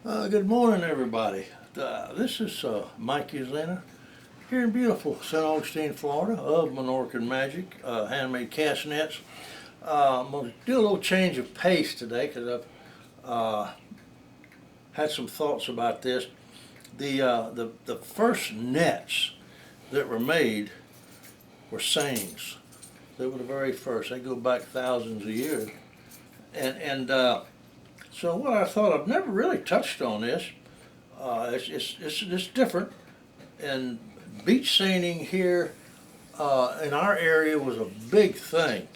Good morning, everybody. This is Mikey Seine here in beautiful St. Augustine, Florida, of Menorca and Magic, handmade cast nets. I'm going to do a little change of pace today because I've had some thoughts about this. The first nets that were made were seines. They were the very first. They go back thousands of years, and so what I thought, I've never really touched on this. It's different. And beach seining here in our area was a big thing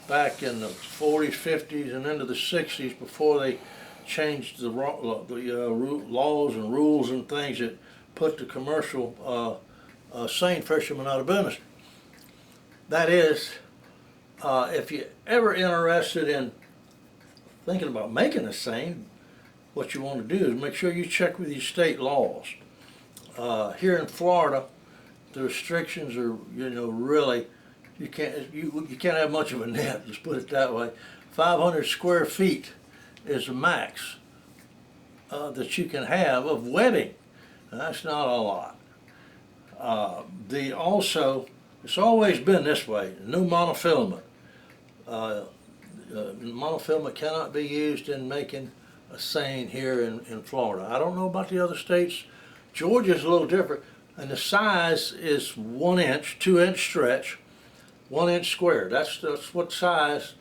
back in the 40s, 50s, and into the 60s before they changed the laws and rules and things that put the commercial seine fishermen out of business. That is, if you're ever interested in thinking about making a seine, what you want to do is make sure you check with your state laws. Here in Florida, the restrictions are, really, you can't have much of a net. Let's put it that way. 500 square feet is the max that you can have of webbing. Now, that's not a lot. It's always been this way. No monofilament. Monofilament cannot be used in making a seine here in Florida. I don't know about the other states. Georgia's a little different, and the size is 1 inch, 2-inch stretch, 1 inch square. That's what size,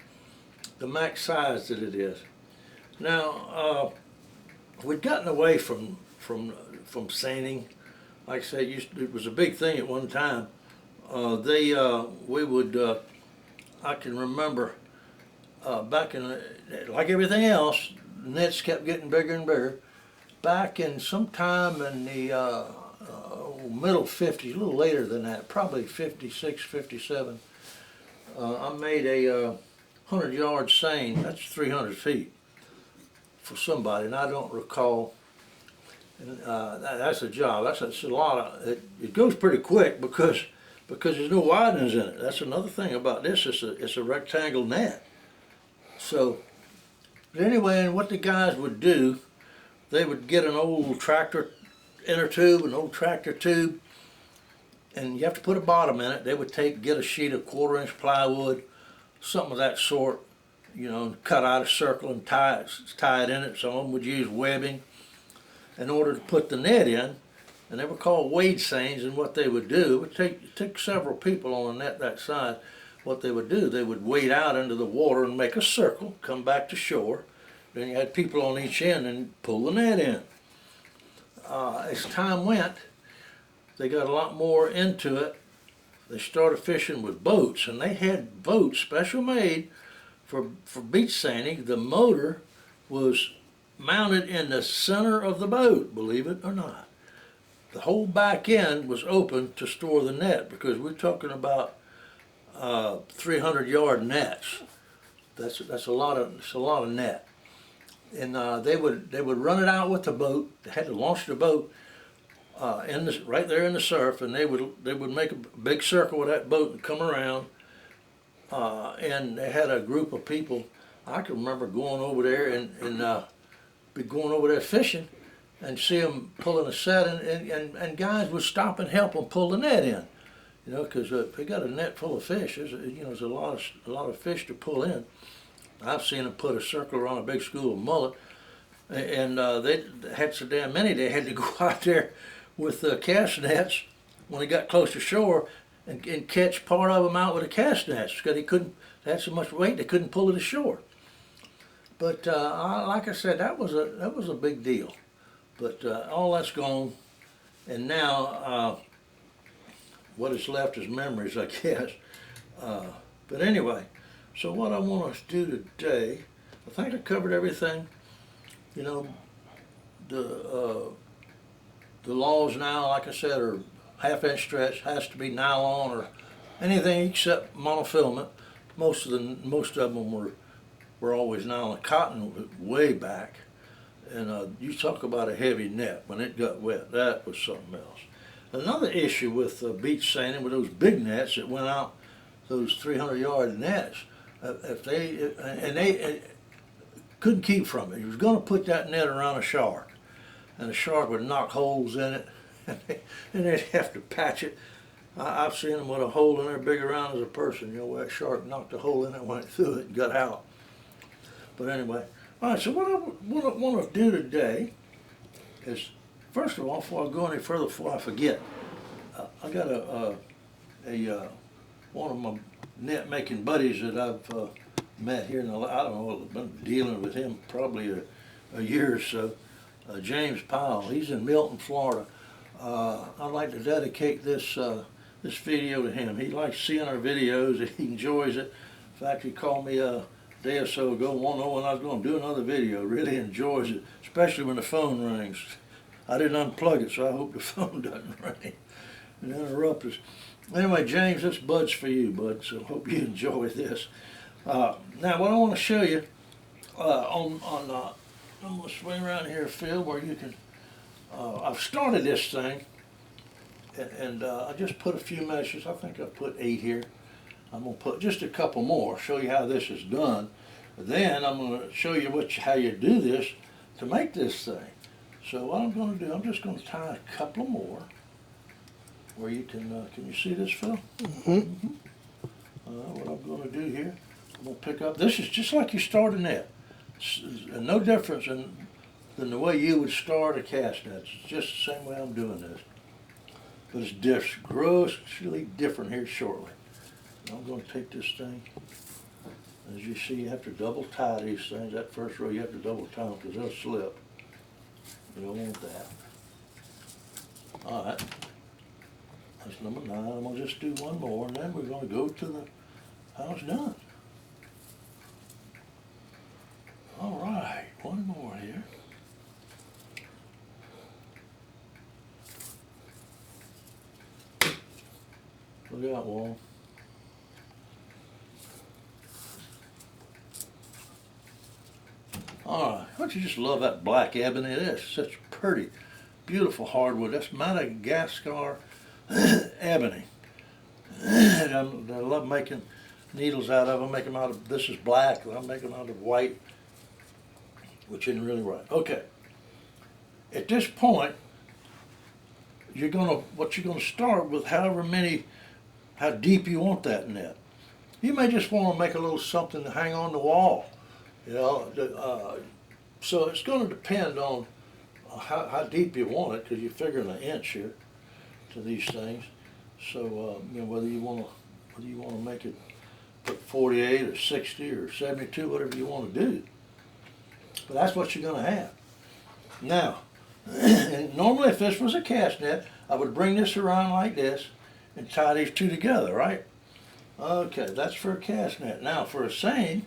the max size that it is. Now, we've gotten away from seining. Like I said, it was a big thing at one time. I can remember back in, like everything else, nets kept getting bigger and bigger. Back in sometime in the middle 50s, a little later than that, probably 56, 57, I made a 100-yard seine. That's 300 feet for somebody, and I don't recall. And, that's a job. That's a lot of. It goes pretty quick because there's no widenings in it. That's another thing about this. It's a rectangle net. So, but anyway, and what the guys would do, they would get an old tractor inner tube, an old tractor tube, and you have to put a bottom in it. They would get a sheet of 1/4-inch plywood, something of that sort, and cut out a circle and tie it in it. Some of them would use webbing in order to put the net in, and they were called wade seines. And what they would do, it would take several people on a net that size. What they would do, they would wade out into the water and make a circle, come back to shore. Then you had people on each end and pull the net in. As time went, they got a lot more into it. They started fishing with boats, and they had boats special made for beach seining. The motor was mounted in the center of the boat, believe it or not. The whole back end was open to store the net, because we're talking about 300-yard nets. That's a lot of net. And they would run it out with the boat. They had to launch the boat right there in the surf, and they would make a big circle with that boat and come around. And they had a group of people. I can remember going over there and be going over there fishing, and see them pulling a set, and guys would stop and help them pull the net in. Because if they got a net full of fish, there's a lot of fish to pull in. I've seen them put a circle around a big school of mullet, and they had so damn many they had to go out there with cast nets when they got close to shore and catch part of them out with the cast nets, because they had so much weight they couldn't pull it ashore. But like I said, that was a big deal. But all that's gone, and now what is left is memories, I guess. But anyway. So what I want us to do today, I think I covered everything. The laws now, like I said, are 1/2-inch stretch, has to be nylon or anything except monofilament. Most of them were always nylon. Cotton was way back, and you talk about a heavy net. When it got wet, that was something else. Another issue with beach seining with those big nets that went out, those 300-yard nets. If they couldn't keep from it. He was going to put that net around a shark. and the shark would knock holes in it, and they'd have to patch it. I've seen them with a hole in there big around as a person, you know, where that shark knocked a hole in it, went through it, and got out. But anyway, all right, so what I want to do today is, first of all, before I go any further, before I forget, I got one of my net making buddies that I've met here, and I don't know, I've been dealing with him probably a year or so, James Powell. He's in Milton, Florida. I'd like to dedicate this video to him. He likes seeing our videos. He enjoys it. In fact, he called me a day or so ago, wanted to know when I was going to do another video. Really enjoys it, especially when the phone rings. I didn't unplug it, so I hope the phone doesn't ring and interrupt us. Anyway, James, this bud's for you, bud, so hope you enjoy this. Now, what I want to show you I'm going to swing around here, Phil, where you can, I've started this thing, and I just put a few meshes. I think I've put 8 here. I'm going to put just a couple more, show you how this is done. Then I'm going to show you how you do this to make this thing. So what I'm going to do, I'm just going to tie a couple more where you can you see this, Phil? Mm-hmm. What I'm going to do here, I'm going to pick up, this is just like you start a net. It's no difference than the way you would start a cast net. It's just the same way I'm doing this. But it's grossly different here shortly. I'm going to take this thing. As you see, you have to double tie these things. That first row you have to double tie them because they'll slip. You don't want that. All right. That's number 9. I'm going to just do one more, and then we're going to go to how it's done. All right, one more here. Look out, Wall. All right, don't you just love that black ebony? That's such pretty, beautiful hardwood. That's Madagascar ebony. And I love making needles out of. I make them out of, this is black, I make them out of white, which isn't really right. Okay. At this point, what you're gonna start with how deep you want that net. You may just want to make a little something to hang on the wall, you know. So it's going to depend on how deep you want it, because you're figuring 1 inch here to these things. So you know, whether you want to make it put 48 or 60 or 72, whatever you want to do. But that's what you're going to have. Now, and normally if this was a cast net, I would bring this around like this and tie these two together, right? Okay, that's for a cast net. Now for a seine,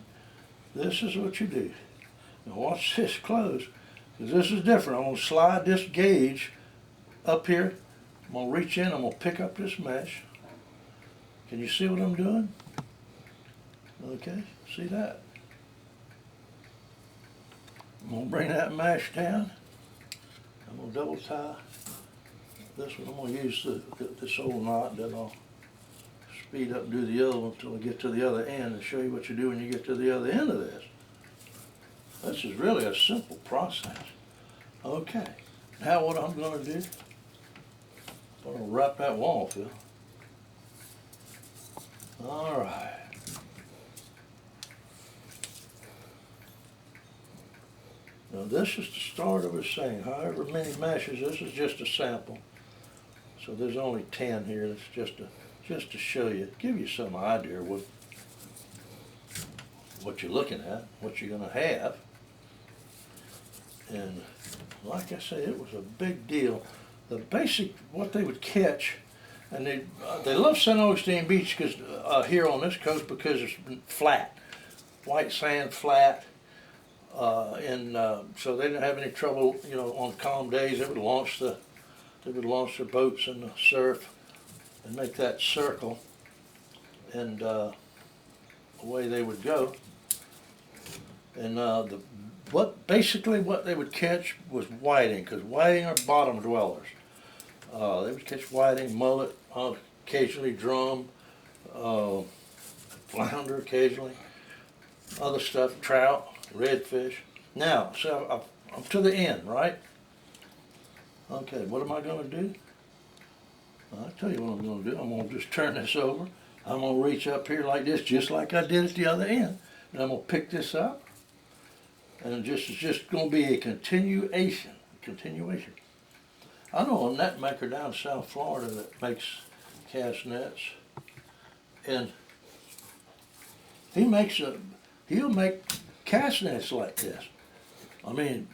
this is what you do. Now watch this close, because this is different. I'm going to slide this gauge up here. I'm going to reach in, I'm going to pick up this mesh. Can you see what I'm doing? Okay, see that? I'm going to bring that mesh down. I'm going to double tie this one. I'm going to use this old knot, then I'll speed up and do the other one until I get to the other end and show you what you do when you get to the other end of this. This is really a simple process. Okay, now what I'm going to do, I'm going to wrap that wall, Phil. All right. Now this is the start of a seine. However many meshes, this is just a sample. So there's only 10 here. That's just to show you, give you some idea of what you're looking at, what you're going to have. And like I say, it was a big deal. The basic, what they would catch, and they love St. Augustine Beach because here on this coast, because it's flat, white sand, flat. So they didn't have any trouble, you know, on calm days. They would launch their boats in the surf and make that circle, and away they would go. And basically what they would catch was whiting, because whiting are bottom dwellers. They would catch whiting, mullet, occasionally drum, flounder occasionally, other stuff, trout, redfish. Now, so I'm to the end, right? Okay, what am I gonna do? I'll tell you what I'm gonna do. I'm gonna just turn this over. I'm gonna reach up here like this, just like I did at the other end. And I'm gonna pick this up. And it's just gonna be a continuation. I know a net maker down in South Florida that makes cast nets. And he'll make cast nets like this. I mean,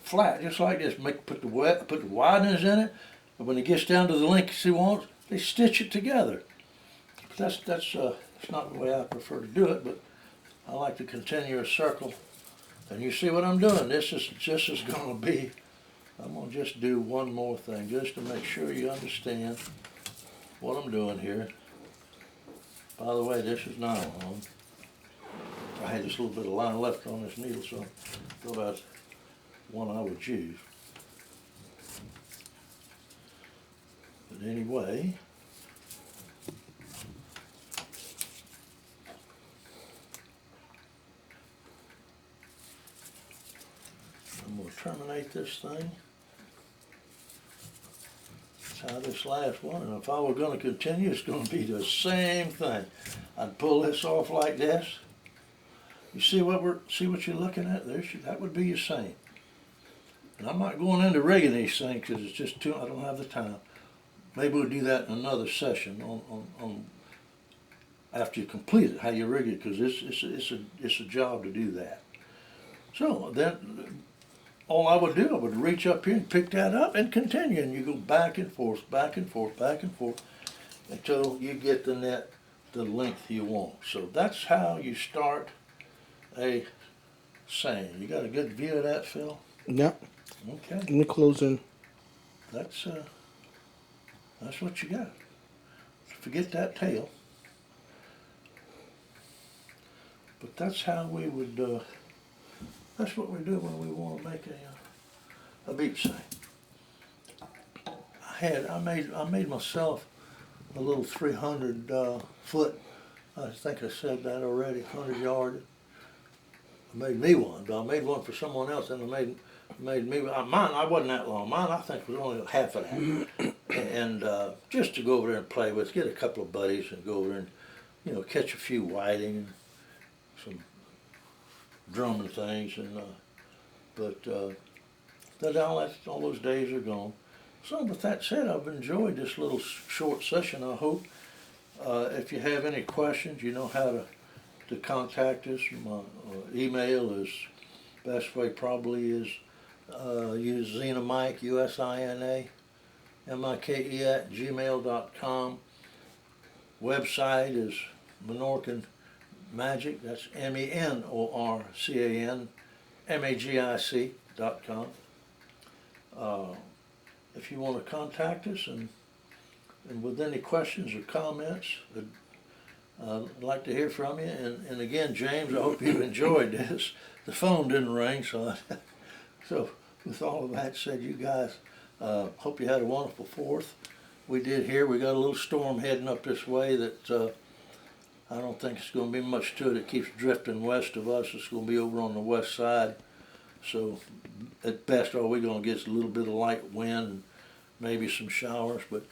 flat, just like this. Put the wideners in it, and when it gets down to the length he wants, they stitch it together. But that's not the way I prefer to do it, but I like to continue a circle. And you see what I'm doing? This is going to be. I'm going to just do one more thing, just to make sure you understand what I'm doing here. By the way, this is nylon. I had just a little bit of line left on this needle, so I thought that's one I would use. But anyway, I'm going to terminate this thing. Tie this last one, and if I were going to continue, it's going to be the same thing. I'd pull this off like this. You see what you're looking at there? That would be your seine. And I'm not going into rigging these things because it's just too. I don't have the time. Maybe we'll do that in another session on after you complete it, how you rig it, because it's a job to do that. So then, all I would do, I would reach up here and pick that up and continue, and you go back and forth, back and forth, back and forth, until you get the net the length you want. So that's how you start a seine. You got a good view of that, Phil? Yep. Okay. Let me close in. That's what you got. Forget that tail. But that's how we would. That's what we do when we want to make a beach seine. I made myself a little 300 foot. I think I said that already. 100 yard. I made me one, but I made one for someone else, and I made me mine. I wasn't that long. Mine, I think, was only half of that. And just to go over there and play with, get a couple of buddies and go over there and catch a few whiting, some drumming things, and all those days are gone. So with that said, I've enjoyed this little short session. I hope if you have any questions, you know how to contact us. My email is best way probably is use Zena Mike, USINA MIKE at gmail.com. Website is Menorcan Magic. That's MENORCAN MAGIC.com. If you want to contact us and with any questions or comments, I'd like to hear from you. And again, James, I hope you enjoyed this. The phone didn't ring, so with all of that said, you guys, hope you had a wonderful 4th. We did here. We got a little storm heading up this way that I don't think it's going to be much to it. It keeps drifting west of us. It's going to be over on the west side. So at best, all we're going to get is a little bit of light wind and maybe some showers. But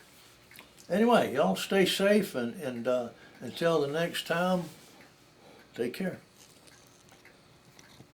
anyway, y'all stay safe, and until the next time, take care.